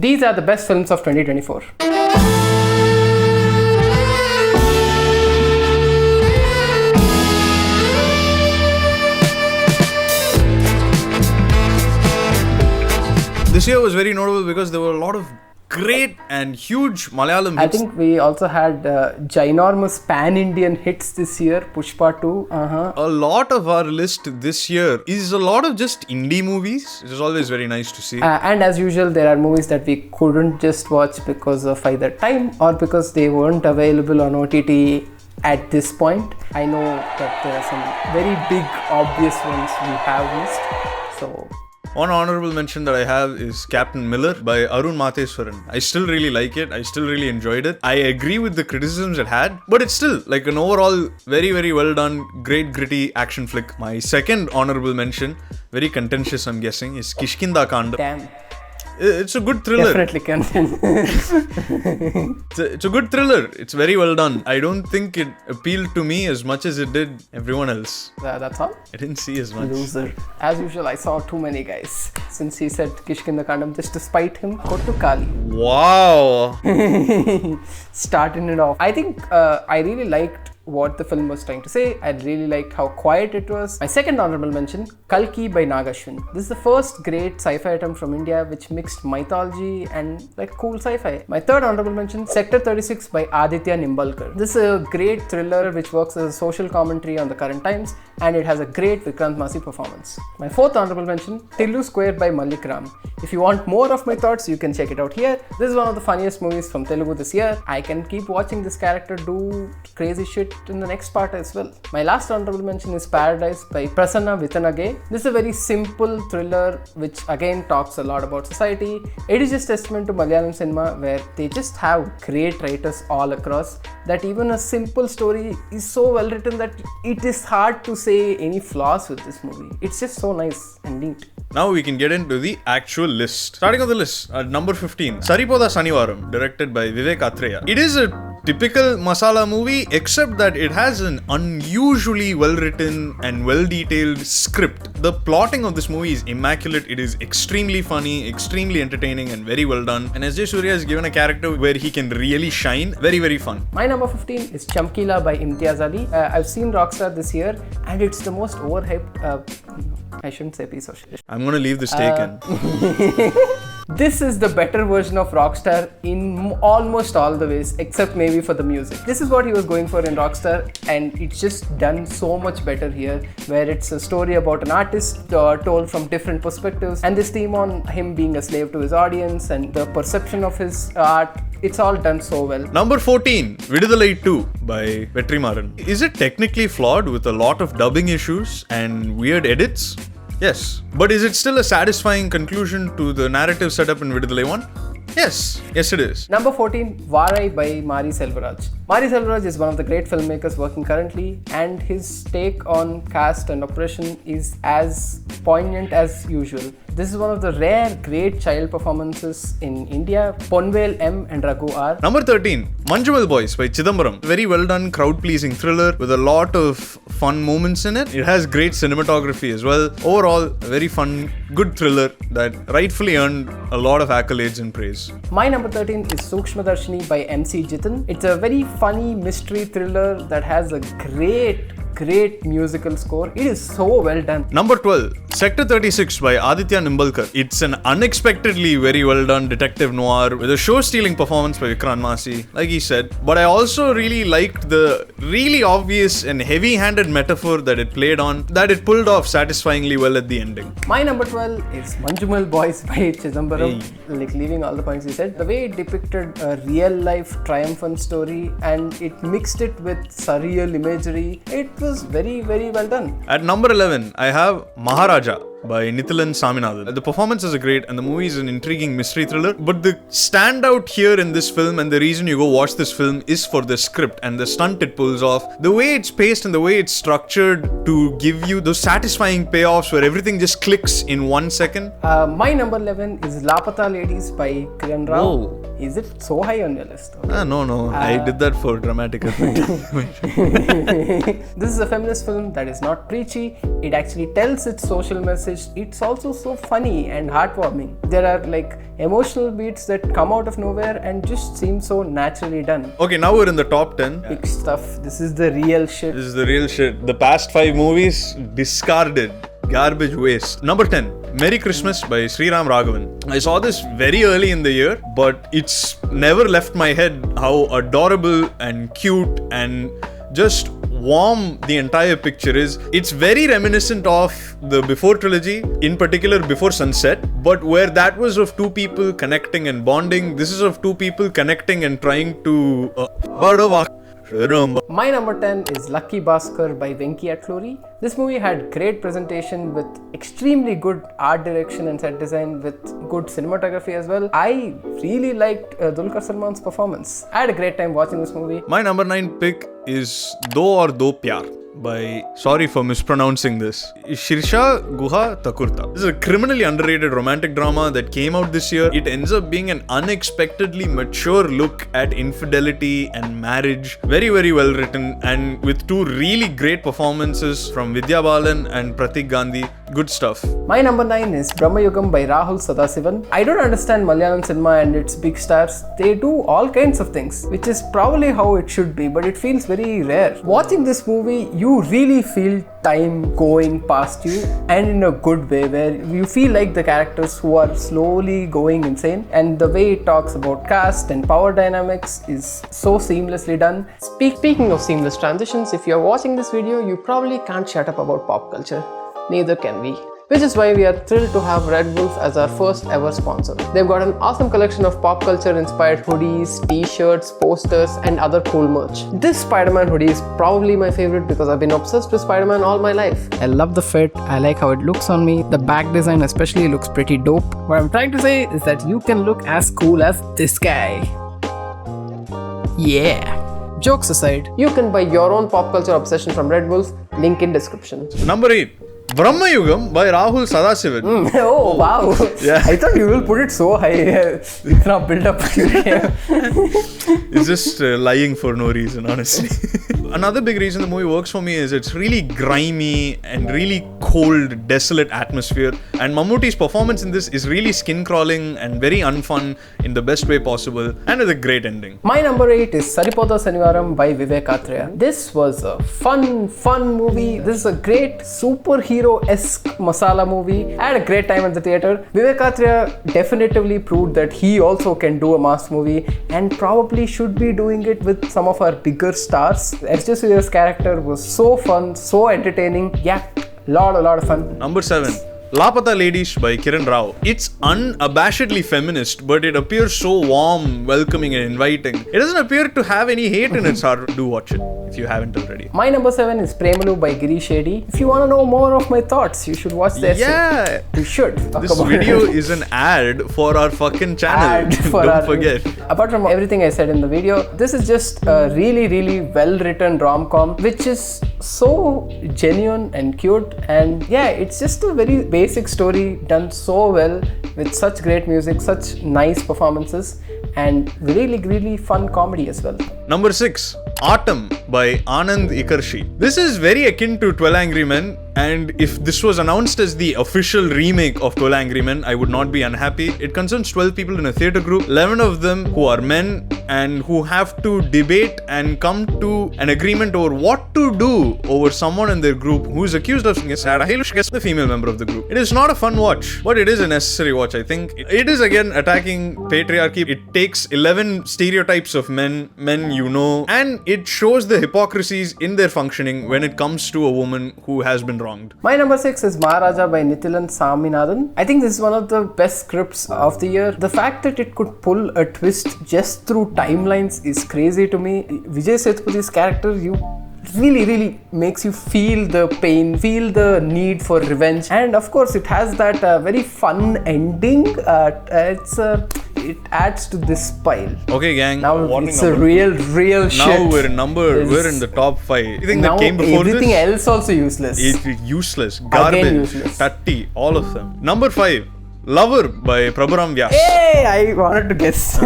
These are the best films of 2024. This year was very notable because there were a lot of great and huge Malayalam hits. I think we also had ginormous pan-Indian hits this year. Pushpa 2. A lot of our list this year is a lot of just indie movies. It is always very nice to see. And as usual, there are movies that we couldn't just watch because of either time or because they weren't available on OTT at this point. I know that there are some very big, obvious ones we have missed. So... One honourable mention that I have is Captain Miller by Arun Matheswaran. I still really like it. I still really enjoyed it. I agree with the criticisms it had, but it's still like an overall very, very well done, great gritty action flick. My second honourable mention, very contentious I'm guessing, is Kishkinda Kanda. Damn. It's a good thriller. Definitely content. It's a good thriller. It's very well done. I don't think it appealed to me as much as it did everyone else. That's all? I didn't see as much. Loser. As usual, I saw too many guys. Since he said Kishkinda Kandam just to spite him, Kottu Kali. Wow. Starting it off. I think I really liked what the film was trying to say. I really liked how quiet it was. My second honorable mention, Kalki by Nagashwin. This is the first great sci-fi attempt from India which mixed mythology and like cool sci-fi. My third honorable mention, Sector 36 by Aditya Nimbalkar. This is a great thriller which works as a social commentary on the current times, and it has a great Vikrant Massey performance. My fourth honorable mention, Tillu Square by Malik Ram. If you want more of my thoughts, you can check it out here. This is one of the funniest movies from Telugu this year. I can keep watching this character do crazy shit in the next part as well. My last honorable mention is Paradise by Prasanna Vittanage. This is a very simple thriller which again talks a lot about society. It is just testament to Malayalam cinema where they just have great writers all across, that even a simple story is so well written that it is hard to say any flaws with this movie. It's just so nice and neat. Now we can get into the actual list. Starting on the list, at number 15, Saripoda Sanivaram, directed by Vivek Atreya. It is a typical masala movie, except that it has an unusually well written and well detailed script. The plotting of this movie is immaculate. It is extremely funny, extremely entertaining, and very well done. And S.J. Surya is given a character where he can really shine. Very, very fun. My number 15 is Chamkila by Imtiaz Ali. I've seen Rockstar this year, and it's the most overhyped. I shouldn't say piece of shit. I'm gonna leave this taken. This is the better version of Rockstar in almost all the ways, except maybe for the music. This is what he was going for in Rockstar, and it's just done so much better here, where it's a story about an artist told from different perspectives, and this theme on him being a slave to his audience and the perception of his art. It's all done so well. Number 14, Vidudalai 2 by Vetrimaran. Is it technically flawed with a lot of dubbing issues and weird edits? Yes. But is it still a satisfying conclusion to the narrative setup in Vidudalai 1? Yes. Yes, it is. Number 14, Varai by Mari Selvaraj. Mari Selvaraj is one of the great filmmakers working currently, and his take on caste and oppression is as poignant as usual. This is one of the rare great child performances in India. Ponvel M and Raghu R. Number 13, Manjumal Boys by Chidambaram. Very well done, crowd-pleasing thriller with a lot of fun moments in it. It has great cinematography as well. Overall, a very fun, good thriller that rightfully earned a lot of accolades and praise. My number 13 is Sukshmadarshini by MC Jitan. It's a very funny mystery thriller that has a great musical score. It is so well done. Number 12, Sector 36 by Aditya Nimbalkar. It's an unexpectedly very well done detective noir with a show-stealing performance by Vikrant Massey, like he said. But I also really liked the really obvious and heavy-handed metaphor that it played on, that it pulled off satisfyingly well at the ending. My number 12 is Manjumal Boys by Chidambaram. Like leaving all the points he said, the way it depicted a real-life triumphant story and it mixed it with surreal imagery, it was very well done. At number 11, I have Maharaja by Nithilan Saminathan. The performances are great and the movie is an intriguing mystery thriller, but the standout here in this film and the reason you go watch this film is for the script and the stunt it pulls off. The way it's paced and the way it's structured to give you those satisfying payoffs where everything just clicks in 1 second. My number 11 is Lapata Ladies by Kiran Rao. Whoa. Is it so high on your list? No. I did that for dramatic effect. This is a feminist film that is not preachy. It actually tells its social message. It's also so funny and heartwarming. There are like emotional beats that come out of nowhere and just seem so naturally done. Okay, now we're in the top 10. Big stuff. This is the real shit. This is the real shit. The past 5 movies discarded. Garbage waste. Number 10, Merry Christmas by Sriram Raghavan. I saw this very early in the year, but it's never left my head how adorable and cute and just warm the entire picture is. It's very reminiscent of the Before trilogy, in particular Before Sunset, but where that was of 2 people connecting and bonding, this is of 2 people connecting and trying to... My number 10 is Lucky Bhaskar by Venki Atluri. This movie had great presentation with extremely good art direction and set design with good cinematography as well. I really liked Dulquer Salman's performance. I had a great time watching this movie. My number 9 pick is Do Aur Do Pyar by, sorry for mispronouncing this, Shirsha Guha Takurta. This is a criminally underrated romantic drama that came out this year. It ends up being an unexpectedly mature look at infidelity and marriage. Very, very well written, and with 2 really great performances from Vidya Balan and Pratik Gandhi. Good stuff. My number 9 is Brahmayugam by Rahul Sadasivan. I don't understand Malayalam cinema and its big stars. They do all kinds of things, which is probably how it should be, but it feels very rare. Watching this movie, you really feel time going past you, and in a good way, where you feel like the characters who are slowly going insane, and the way it talks about caste and power dynamics is so seamlessly done. Speaking of seamless transitions, if you're watching this video, you probably can't shut up about pop culture. Neither can we. Which is why we are thrilled to have Redwolf as our first ever sponsor. They've got an awesome collection of pop culture inspired hoodies, t-shirts, posters and other cool merch. This Spider-Man hoodie is probably my favorite because I've been obsessed with Spider-Man all my life. I love the fit, I like how it looks on me, the back design especially looks pretty dope. What I'm trying to say is that you can look as cool as this guy. Yeah. Jokes aside, you can buy your own pop culture obsession from Redwolf, link in description. Number 8, Brahmayugam by Rahul Sadasivan. Oh wow! Yeah. I thought you will put it so high. It's not built up. It's just lying for no reason, honestly. Another big reason the movie works for me is it's really grimy and really cold, desolate atmosphere. And Mammootty's performance in this is really skin-crawling and very unfun in the best way possible, and with a great ending. My number 8 is Saripodha Sanivaram by Vivek Atreya. This was a fun movie. This is a great superhero-esque masala movie. I had a great time at the theatre. Vivek Atreya definitively proved that he also can do a mass movie and probably should be doing it with some of our bigger stars. S.J. Surya's character was so fun, so entertaining. Yeah, a lot of fun. Number 7, Lapata Ladies by Kiran Rao. It's unabashedly feminist, but it appears so warm, welcoming and inviting. It doesn't appear to have any hate in its heart. Do watch it if you haven't already. My number 7 is Premalu by Girish Shetty. If you want to know more of my thoughts, you should watch this. Yeah! You should. This video is an ad for our fucking channel. Don't forget. Apart from everything I said in the video, this is just a really well-written rom-com, which is so genuine and cute. And yeah, it's just a very basic story done so well with such great music, such nice performances, and really fun comedy as well. Number 6, Autumn by Anand Ikarshi. This is very akin to 12 Angry Men, and if this was announced as the official remake of 12 Angry Men, I would not be unhappy. It concerns 12 people in a theatre group, 11 of them who are men and who have to debate and come to an agreement over what to do over someone in their group who is accused of being a sad the female member of the group. It is not a fun watch, but it is a necessary watch, I think. It is again attacking patriarchy. It takes 11 stereotypes of men you know, and it shows the hypocrisies in their functioning when it comes to a woman who has been wronged. My number 6 is Maharaja by Nithilan Saminathan. I think this is one of the best scripts of the year. The fact that it could pull a twist just through timelines is crazy to me. Vijay Sethupathiy's character, really makes you feel the pain, feel the need for revenge, and of course it has that very fun ending. It adds to this pile. Okay, gang. Now it's a real shit. Now we're in the top 5. You think that came before everything this? else also useless. It's useless. Garbage. Again useless. Tatti. All of them. Number 5. Lover by Prabhuram Vyas. Hey! Hey, I wanted to guess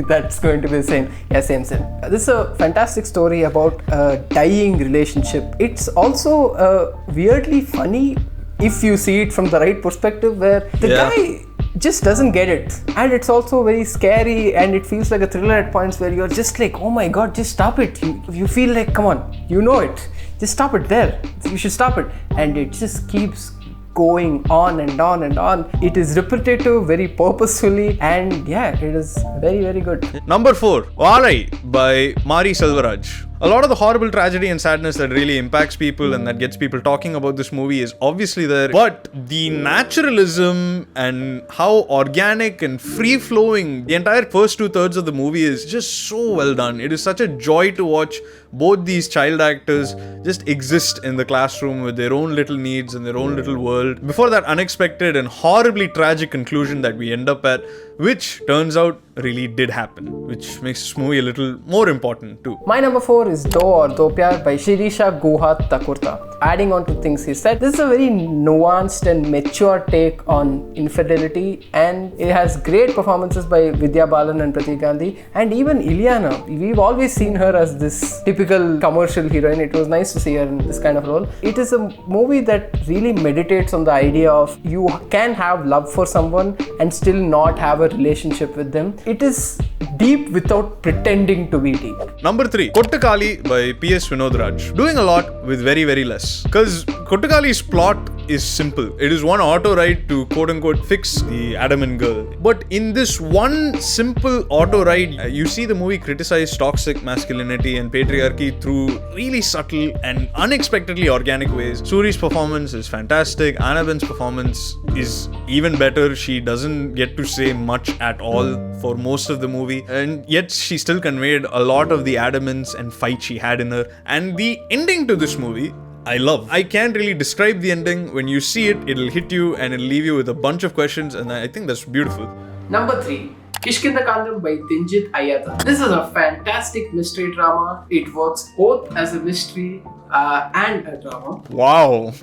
that's going to be the same. Yeah, same. This is a fantastic story about a dying relationship. It's also weirdly funny if you see it from the right perspective, where the guy just doesn't get it, and it's also very scary, and it feels like a thriller at points where you're just like, oh my god, just stop it. You feel like, come on, you know it, just stop it there, you should stop it, and it just keeps going on and on and on. It is repetitive very purposefully, and yeah, it is very, very good. Number 4, Valai by Mari Selvaraj. A lot of the horrible tragedy and sadness that really impacts people and that gets people talking about this movie is obviously there, but the naturalism and how organic and free-flowing the entire first 2/3 of the movie is just so well done. It is such a joy to watch both these child actors just exist in the classroom with their own little needs and their own little world before that unexpected and horribly tragic conclusion that we end up at, which turns out really did happen, which makes this movie a little more important too. My number 4 is Do or Do Pyar by Shirisha Guha Thakurta. Adding on to things he said, this is a very nuanced and mature take on infidelity, and it has great performances by Vidya Balan and Pratik Gandhi, and even Ileana. We've always seen her as this typical commercial heroine. It was nice to see her in this kind of role. It is a movie that really meditates on the idea of you can have love for someone and still not have a relationship with them. It is deep without pretending to be deep. Number 3, Kottakali by P.S. Vinodraj. Doing a lot with very, very less. Because Kottakali's plot is simple. It is one auto ride to quote-unquote fix the adamant girl. But in this one simple auto ride, you see the movie criticize toxic masculinity and patriarchy through really subtle and unexpectedly organic ways. Suri's performance is fantastic. Annaben's performance is even better. She doesn't get to say much at all for most of the movie, and yet she still conveyed a lot of the adamance and fight she had in her. And the ending to this movie, I love. I can't really describe the ending. When you see it, it'll hit you and it'll leave you with a bunch of questions, and I think that's beautiful. Number 3, Kishkindakandam by Dinjit Ayatha. This is a fantastic mystery drama. It works both as a mystery and a drama. Wow.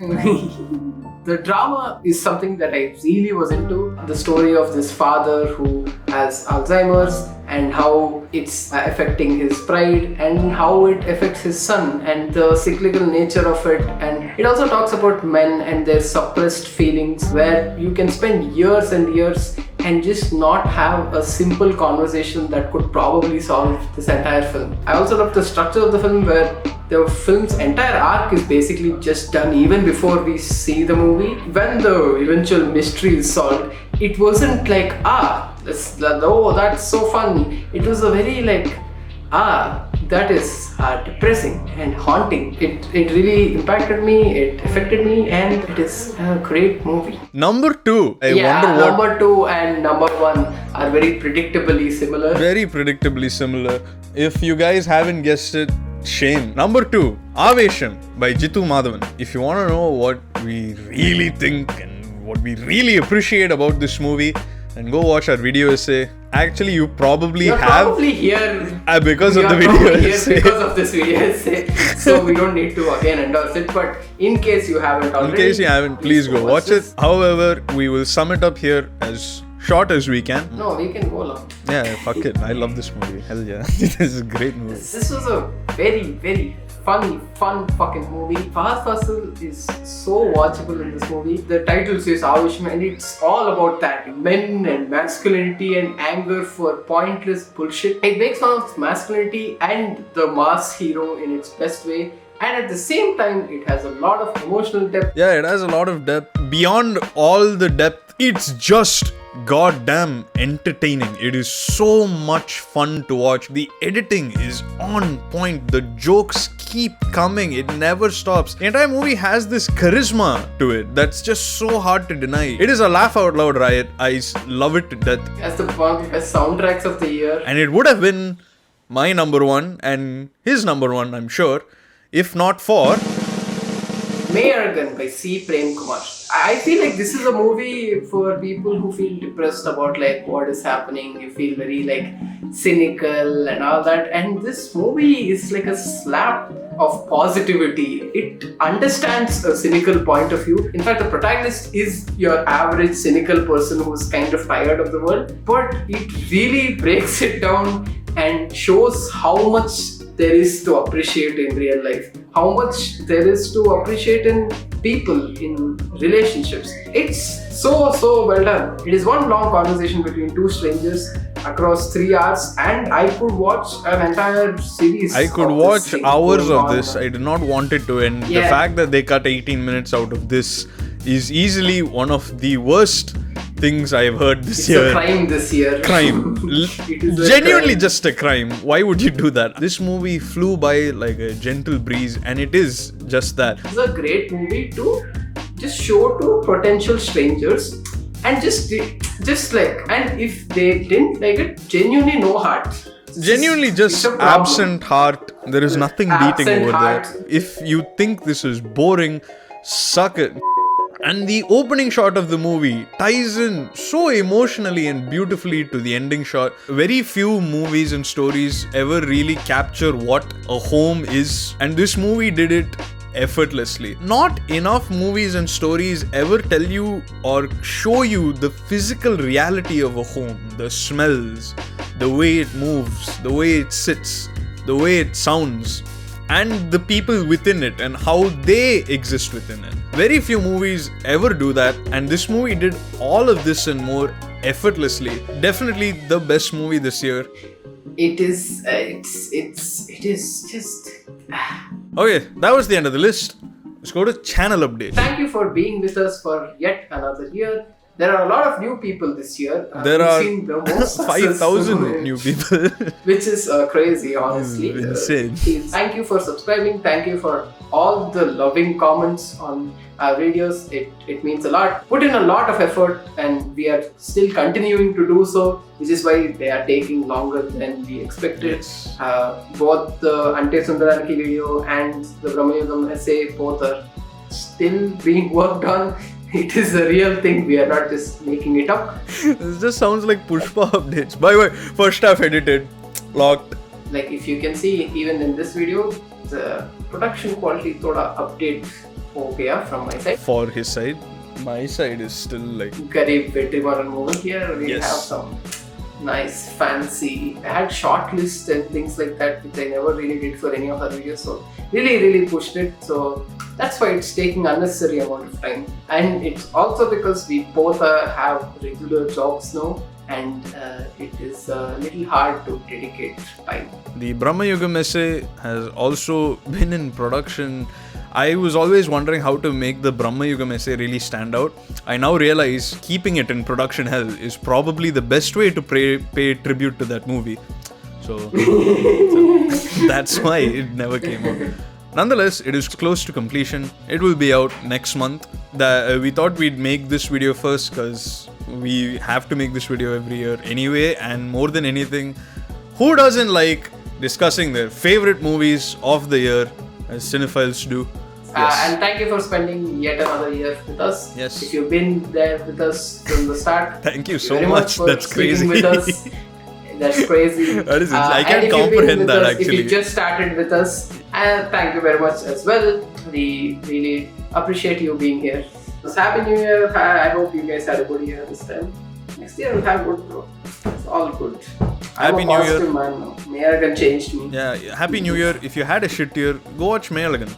The drama is something that I really was into. The story of this father who has Alzheimer's and how it's affecting his pride and how it affects his son and the cyclical nature of it. And it also talks about men and their suppressed feelings, where you can spend years and years and just not have a simple conversation that could probably solve this entire film. I also love the structure of the film, where the film's entire arc is basically just done even before we see the movie. When the eventual mystery is solved, it wasn't like, that's so fun. It was a very like, that is depressing and haunting. It really impacted me, it affected me, and it is a great movie. Number 2, number 2 and number 1 are very predictably similar. Very predictably similar. If you guys haven't guessed it, shame. Number 2, Avesham by Jitu Madhavan. If you want to know what we really think and what we really appreciate about this movie, then go watch our video essay. Actually, you probably You're probably here because of the video essay. Because of this video essay. So we don't need to again endorse it. But in case you haven't already, please go watch it. However, we will sum it up here as short as we can. No, we can go long. Yeah, fuck it. I love this movie. Hell yeah. This is a great movie. This was a very, very fun fucking movie. Fahad Fasil is so watchable in this movie. The title says Avishma, and it's all about that. Men and masculinity and anger for pointless bullshit. It makes fun of masculinity and the mass hero in its best way. And at the same time, it has a lot of emotional depth. Yeah, it has a lot of depth. Beyond all the depth, it's just goddamn entertaining. It is so much fun to watch. The editing is on point. The jokes keep coming. It never stops. The entire movie has this charisma to it that's just so hard to deny. It is a laugh out loud riot. I love it to death. As one of the best soundtracks of the year. And it would have been my number 1 and his number 1, I'm sure, if not for Mayargan by C. Prem Kumar. I feel like this is a movie for people who feel depressed about like what is happening. You feel very like cynical and all that. And this movie is like a slap of positivity. It understands a cynical point of view. In fact, the protagonist is your average cynical person who's kind of tired of the world, but it really breaks it down and shows how much there is to appreciate in real life, how much there is to appreciate in people, in relationships. It's so well done. It is one long conversation between two strangers across 3 hours, and I could watch an entire series. I could watch hours of this. I did not want it to end. Yeah. The fact that they cut 18 minutes out of this is easily one of the worst things I've heard this year. It's a crime this year. Crime. It is a Genuinely crime. just a crime. Why would you do that? This movie flew by like a gentle breeze, and it is just that. It's a great movie to just show to potential strangers, and just like, and if they didn't like it, genuinely no heart. Genuinely just It's a problem. absent heart. There is nothing beating Absent over heart. there. If you think this is boring, suck it. And the opening shot of the movie ties in so emotionally and beautifully to the ending shot. Very few movies and stories ever really capture what a home is, and this movie did it effortlessly. Not enough movies and stories ever tell you or show you the physical reality of a home, the smells, the way it moves, the way it sits, the way it sounds, and the people within it and how they exist within it. Very few movies ever do that, and this movie did all of this and more effortlessly. Definitely the best movie this year. It is. It is just. Okay, that was the end of the list. Let's go to channel update. Thank you for being with us for yet another year. There are a lot of new people this year. There We've are seen the most 5,000 new people. which is crazy, honestly. Insane. Thank you for subscribing. Thank you for all the loving comments on our videos. It means a lot. Put in a lot of effort, and we are still continuing to do so, which is why they are taking longer than we expected. Yes. Both the Ante Sundaraniki video and the Brahmayugam essay, both are still being worked on. It is a real thing. We are not just making it up. This just sounds like Pushpa updates. By the way, first half edited, locked. Like, if you can see, even in this video, the production quality thoda update ho gaya from my side. For his side, my side is still like. Garib Vetrimaran movie. Here we Yes. have some nice fancy. I had short lists and things like that, which I never really did for any of our videos. So really pushed it. So that's why it's taking unnecessary amount of time. And it's also because we both have regular jobs now, and it is a little hard to dedicate time. The Brahmayugam essay has also been in production. I was always wondering how to make the Brahmayugam essay really stand out. I now realize keeping it in production hell is probably the best way to pay tribute to that movie. So that's why it never came out. Nonetheless, it is close to completion. It will be out next month. We thought we'd make this video first because we have to make this video every year anyway, and more than anything, who doesn't like discussing their favorite movies of the year, as cinephiles do? Yes. And thank you for spending yet another year with us. Yes. If you've been there with us from the start, Thank you thank so very much. for That's sticking crazy. with us. That's crazy. That is I and can't if you've been comprehend with that us, actually. If you just started with us, thank you very much as well. We really appreciate you being here. So Happy New Year. I hope you guys had a good year this time. Next year we'll have good growth. It's all good. Happy I'm New a Year. positive man now. Mayaragan changed me. Yeah, Happy New Year. If you had a shit year, go watch Mayalagan.